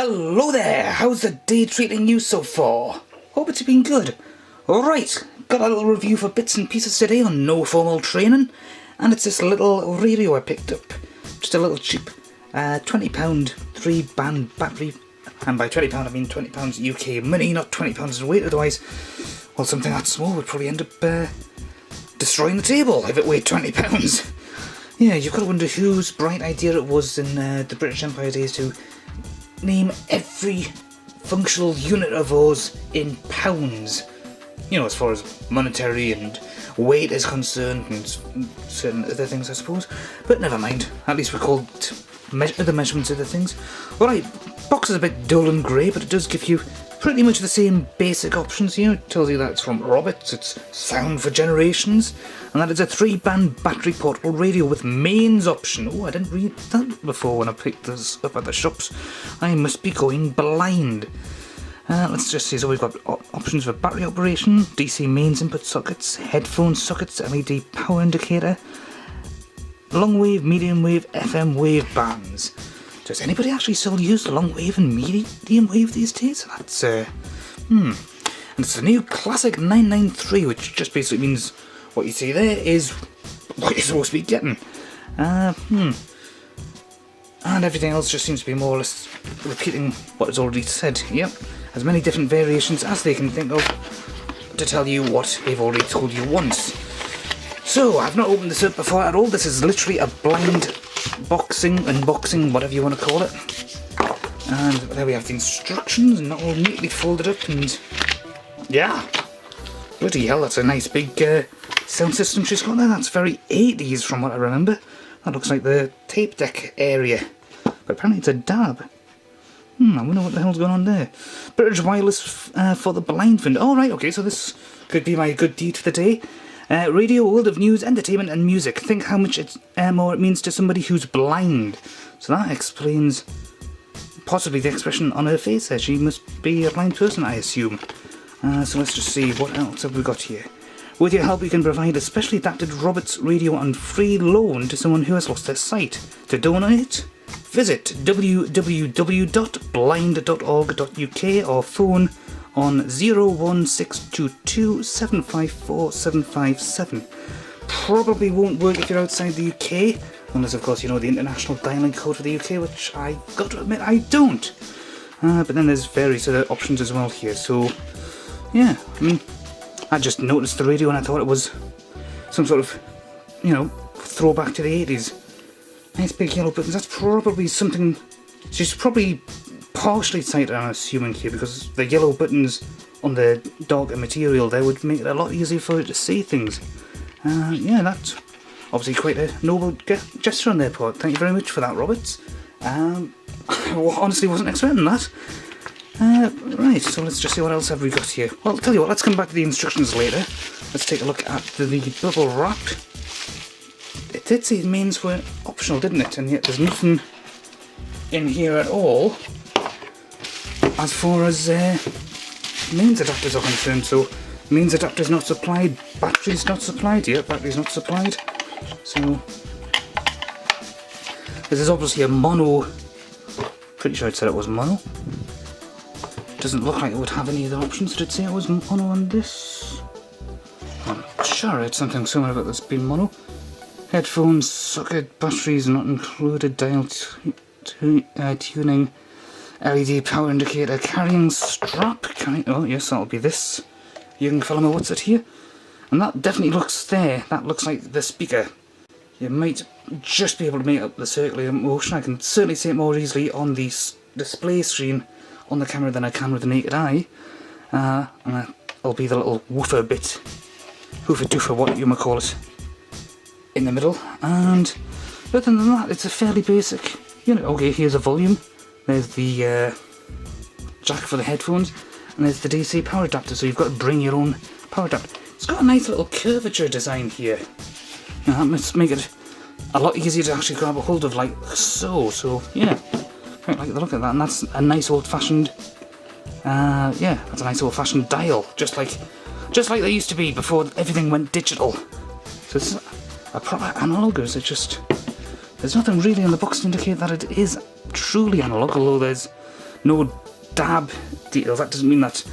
Hello there, how's the day treating you so far? Hope it's been good. Alright, got a little review for bits and pieces today on no formal training, and it's this little radio I picked up. Just a little cheap £20 3-band battery, and by £20 I mean £20 UK money, not £20 in weight, otherwise, well, something that small would probably end up destroying the table if it weighed £20. Yeah, you've got to wonder whose bright idea it was in the British Empire days to name every functional unit of ours in pounds. You know, as far as monetary and weight is concerned, and certain other things, I suppose. But never mind, at least we're called other measurements of other things. Alright, box is a bit dull and grey, but it does give you pretty much the same basic options here. It tells you that it's from Roberts, it's sound for generations, and that it's a 3-band battery portable radio with mains option. Oh, I didn't read that before when I picked this up at the shops. I must be going blind. Let's just see, so we've got options for battery operation, DC mains input sockets, headphone sockets, LED power indicator, long wave, medium wave, FM wave bands. Does anybody actually still use long wave and medium wave these days? That's, And it's the new Classic 993, which just basically means what you see there is what you're supposed to be getting. And everything else just seems to be more or less repeating what is already said. Yep, as many different variations as they can think of to tell you what they've already told you once. So, I've not opened this up before at all. This is literally a blind unboxing, whatever you want to call it. And there we have the instructions, and all neatly folded up, and yeah, bloody hell, that's a nice big sound system she's got there. That's very 80s from what I remember. That looks like the tape deck area, but apparently it's a DAB. I wonder what the hell's going on there. British Wireless for the blind fund. Oh right, okay, so this could be my good deed for the day. Radio, world of news, entertainment and music. Think how much more it means to somebody who's blind. So that explains possibly the expression on her face there. She must be a blind person, I assume. So let's just see, what else have we got here. With your help, we can provide a specially adapted Roberts radio on free loan to someone who has lost their sight. To donate, visit www.blind.org.uk or phone on 01622 754 757. Probably won't work if you're outside the UK, unless of course you know the international dialing code for the UK, which I got to admit I don't. But then there's various other options as well here, so yeah, I mean, I just noticed the radio and I thought it was some sort of, you know, throwback to the 80s. Nice big yellow buttons, that's probably something, she's probably partially sighted, I'm assuming here, because the yellow buttons on the darker material there would make it a lot easier for her to see things. Yeah, that's obviously quite a noble gesture on their part. Thank you very much for that, Roberts. I honestly wasn't expecting that. Right, so let's just see what else have we got here. Well, I'll tell you what, let's come back to the instructions later. Let's take a look at the bubble wrap. It did say mains were optional, didn't it? And yet there's nothing in here at all as far as mains adapters are concerned. So mains adapters not supplied, batteries not supplied. Yeah, batteries not supplied. So this is obviously a mono. Pretty sure it said it was mono. Doesn't look like it would have any other options. Did it say it was mono on this? I'm sure it's something similar about this being mono. Headphones, socket, batteries not included, dial tuning, LED power indicator, carrying strap. Oh yes, that'll be this young fellow. What's it here? And that definitely looks there. That looks like the speaker. You might just be able to make up the circular motion. I can certainly see it more easily on the display screen on the camera than I can with the naked eye. And that'll be the little woofer bit, hoofer doofer, what you might call it, in the middle. And other than that, it's a fairly basic unit. Okay, here's a volume. There's the jack for the headphones, and there's the DC power adapter, so you've got to bring your own power adapter. It's got a nice little curvature design here. Now, that must make it a lot easier to actually grab a hold of, like so. So yeah, quite like the look of that. And that's a nice old-fashioned, yeah, that's a nice old-fashioned dial, just like they used to be before everything went digital. So it's a proper analog, or is it just? There's nothing really in the box to indicate that it is truly analog, although there's no DAB details. That doesn't mean that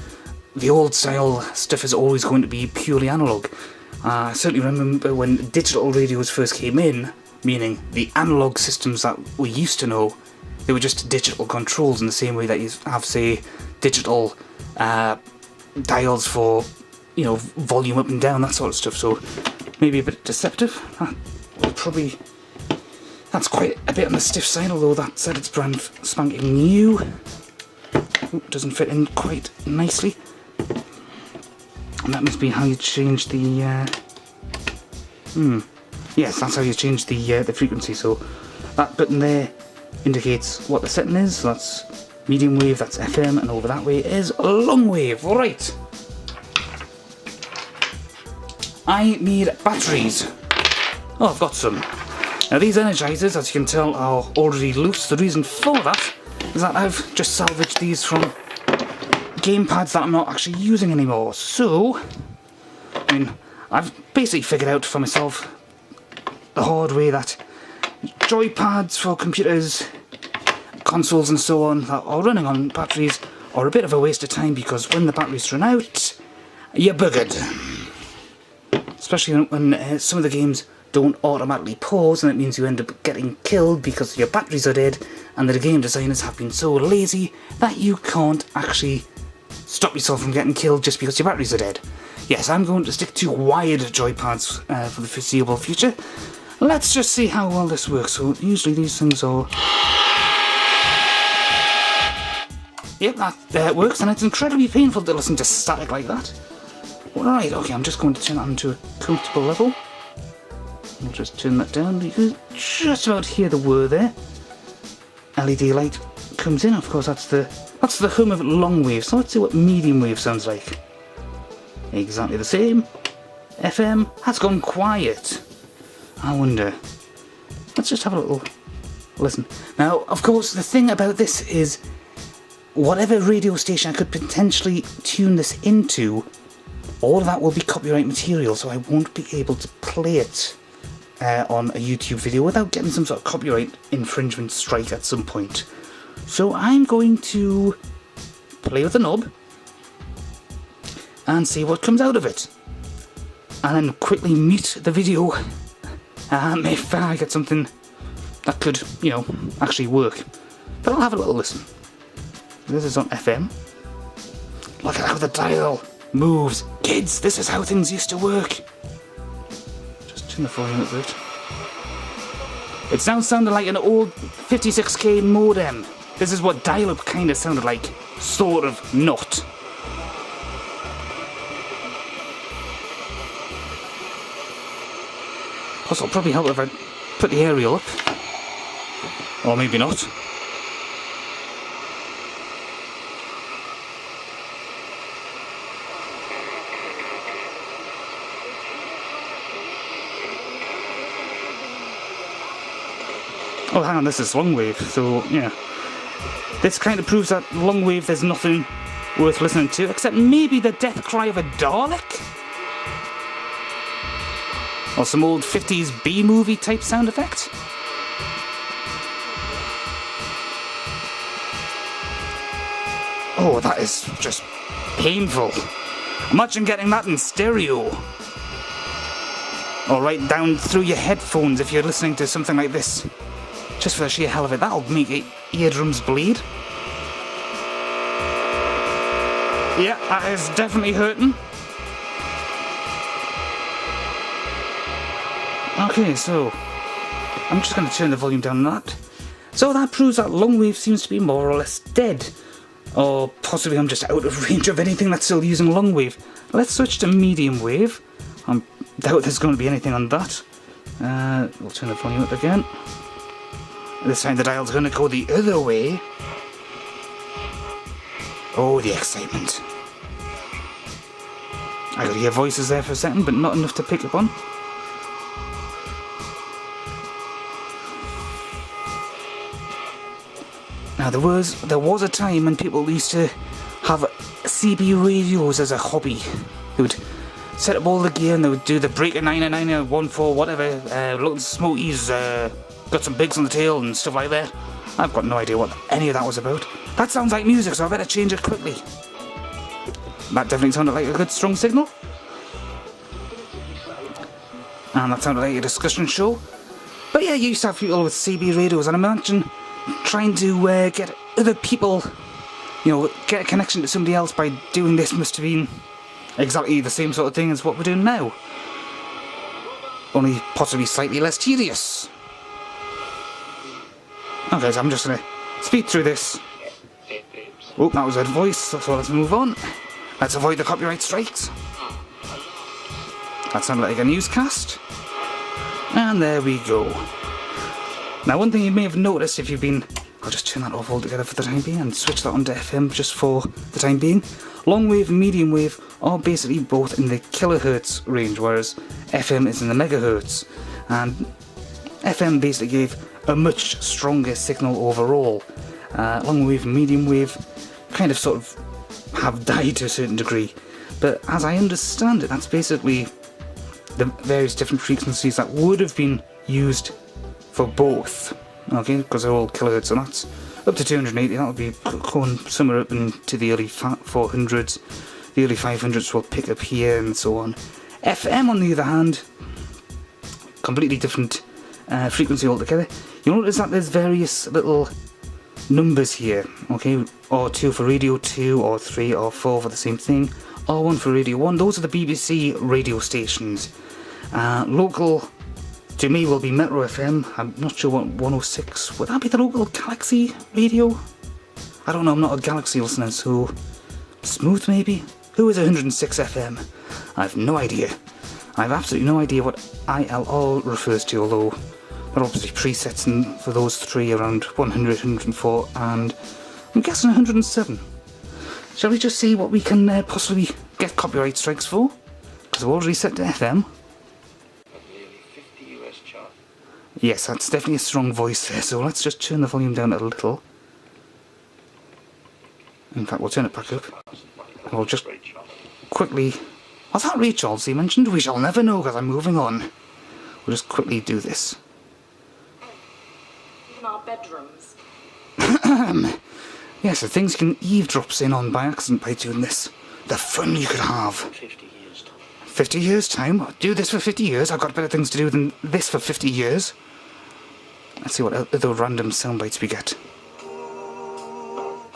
the old style stuff is always going to be purely analog. I certainly remember when digital radios first came in, meaning the analog systems that we used to know, they were just digital controls in the same way that you have, say, digital dials for, volume up and down, that sort of stuff. So maybe a bit deceptive. That's quite a bit on the stiff side, although that said it's brand spanking new. Ooh, doesn't fit in quite nicely. And that must be how you change the... Yes, that's how you change the frequency. So that button there indicates what the setting is. So that's medium wave, that's FM, and over that way is long wave. Right. I need batteries. Oh, I've got some. Now these energizers, as you can tell, are already loose. The reason for that is that I've just salvaged these from gamepads that I'm not actually using anymore. So, I've basically figured out for myself the hard way that joypads for computers, consoles and so on that are running on batteries are a bit of a waste of time, because when the batteries run out, you're buggered. Especially when some of the games don't automatically pause, and it means you end up getting killed because your batteries are dead, and the game designers have been so lazy that you can't actually stop yourself from getting killed just because your batteries are dead. Yes, I'm going to stick to wired joypads for the foreseeable future. Let's just see how well this works. So usually these things are... Yep, that works, and it's incredibly painful to listen to static like that. Right, okay, I'm just going to turn that into a comfortable level. I'll just turn that down. You can just about hear the whir there. LED light comes in. Of course, that's the hum of long wave. So let's see what medium wave sounds like. Exactly the same. FM has gone quiet. I wonder. Let's just have a little listen. Now, of course, the thing about this is whatever radio station I could potentially tune this into, all of that will be copyright material, so I won't be able to play it on a YouTube video without getting some sort of copyright infringement strike at some point. So I'm going to play with the knob and see what comes out of it, and then quickly mute the video if I get something that could, actually work. But I'll have a little listen. This is on FM. Look at how the dial moves. Kids, this is how things used to work. Just turn the volume up a bit. It now sounded like an old 56k modem. This is what dial-up kind of sounded like. Sort of not. Plus, it'll probably help if I put the aerial up. Or maybe not. Oh, hang on, this is long wave, so yeah. This kind of proves that long wave there's nothing worth listening to, except maybe the death cry of a Dalek? Or some old 50s B-movie type sound effect? Oh, that is just painful. Imagine getting that in stereo. Or right down through your headphones if you're listening to something like this. Just for the sheer hell of it, that'll make your eardrums bleed. Yeah, that is definitely hurting. Okay, so I'm just going to turn the volume down on that. So that proves that long wave seems to be more or less dead. Or possibly I'm just out of range of anything that's still using long wave. Let's switch to medium wave. I doubt there's going to be anything on that. We'll turn the volume up again. This time the dial's going to go the other way. Oh, the excitement. I could hear voices there for a second, but not enough to pick up on. Now there was a time when people used to have CB radios as a hobby. They would set up all the gear and they would do the Breaker 999 or 14 whatever, look at the Smokies, got some bigs on the tail and stuff like that. I've got no idea what any of that was about. That sounds like music, so I better change it quickly. That definitely sounded like a good strong signal. And that sounded like a discussion show. But yeah, you used to have people with CB radios, and I imagine trying to get other people, you know, get a connection to somebody else by doing this must have been exactly the same sort of thing as what we're doing now. Only possibly slightly less tedious. Okay, so I'm just going to speed through this. Oh, that was a voice, so let's move on. Let's avoid the copyright strikes. That sounded like a newscast. And there we go. Now, one thing you may have noticed if you've been... I'll just turn that off altogether for the time being and switch that onto FM just for the time being. Long wave and medium wave are basically both in the kilohertz range, whereas FM is in the megahertz. And FM basically gave a much stronger signal overall. Long wave and medium wave kind of sort of have died to a certain degree. But as I understand it, that's basically the various different frequencies that would have been used for both. Okay, because they're all kilohertz, and that's up to 280. That'll be going somewhere up into the early 400s. The early 500s will pick up here, and so on. FM, on the other hand, completely different frequency altogether. You'll notice that there's various little numbers here. Okay, R2 for radio 2, R3, R4 for the same thing, R1 for radio 1. Those are the BBC radio stations. Local to me will be Metro FM. I'm not sure what 106. Would that be the local Galaxy radio? I don't know, I'm not a Galaxy listener, so Smooth maybe? Who is 106 FM? I have no idea. I have absolutely no idea what ILR refers to, although there are obviously presets for those three around 100, 104, and I'm guessing 107. Shall we just see what we can possibly get copyright strikes for? Because I've already set to FM. Yes, that's definitely a strong voice there, so let's just turn the volume down a little. In fact, we'll turn it back up. And we'll just quickly... Was that Ray Charles he mentioned? We shall never know, because I'm moving on. We'll just quickly do this. In our bedrooms. Yes, the things you can eavesdrop in on by accident by doing this. The fun you could have. 50 years' time. 50 years' time? Do this for 50 years? I've got better things to do than this for 50 years. Let's see what other random sound bites we get.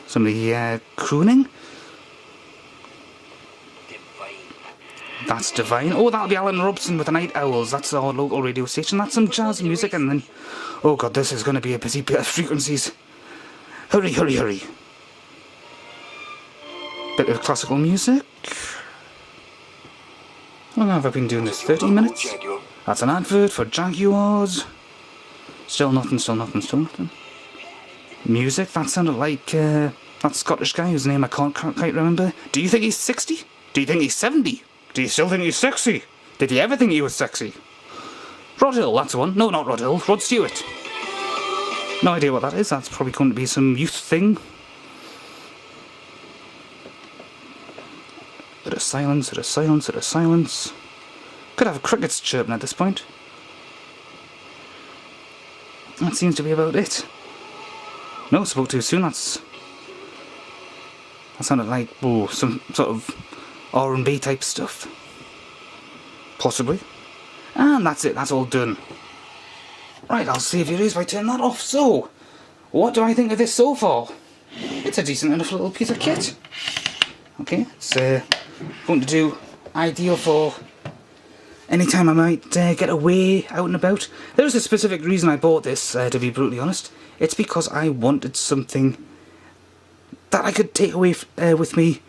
Somebody crooning? That's divine. Oh, that'll be Alan Robson with the Night Owls. That's our local radio station. That's some jazz music, and then... Oh god, this is going to be a busy bit of frequencies. Hurry, hurry, hurry. Bit of classical music. How long have I been doing this? 30 minutes? That's an advert for Jaguars. Still nothing, still nothing, still nothing. Music, that sounded like that Scottish guy whose name I can't quite remember. Do you think he's 60? Do you think he's 70? Do you still think he's sexy? Did he ever think he was sexy? Rod Hill, that's the one. No, not Rod Hill, Rod Stewart. No idea what that is. That's probably going to be some youth thing. Bit of silence, bit of silence, bit of silence. Could have crickets chirping at this point. That seems to be about it. No, spoke too soon. That sounded like some sort of R&B type stuff. Possibly. And that's it, that's all done. Right, I'll save your ears by turning that off. So, what do I think of this so far? It's a decent enough little piece of kit. Okay, it's going to do ideal for any time I might get away out and about. There's a specific reason I bought this, to be brutally honest. It's because I wanted something that I could take away with me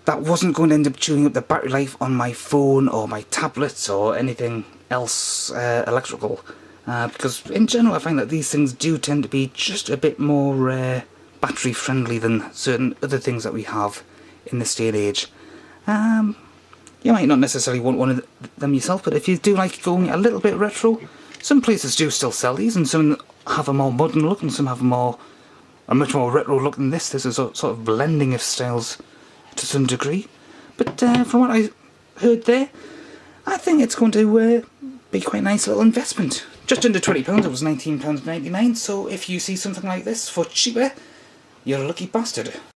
that wasn't going to end up chewing up the battery life on my phone or my tablets or anything else electrical. Because in general I find that these things do tend to be just a bit more battery friendly than certain other things that we have in this day and age. You might not necessarily want one of them yourself, but if you do like going a little bit retro, some places do still sell these, and some have a more modern look and some have a much more retro look than this. There's a sort of blending of styles to some degree. But from what I heard there, I think it's going to be quite a nice little investment. Just under £20, it was £19.99, so if you see something like this for cheaper, You're a lucky bastard.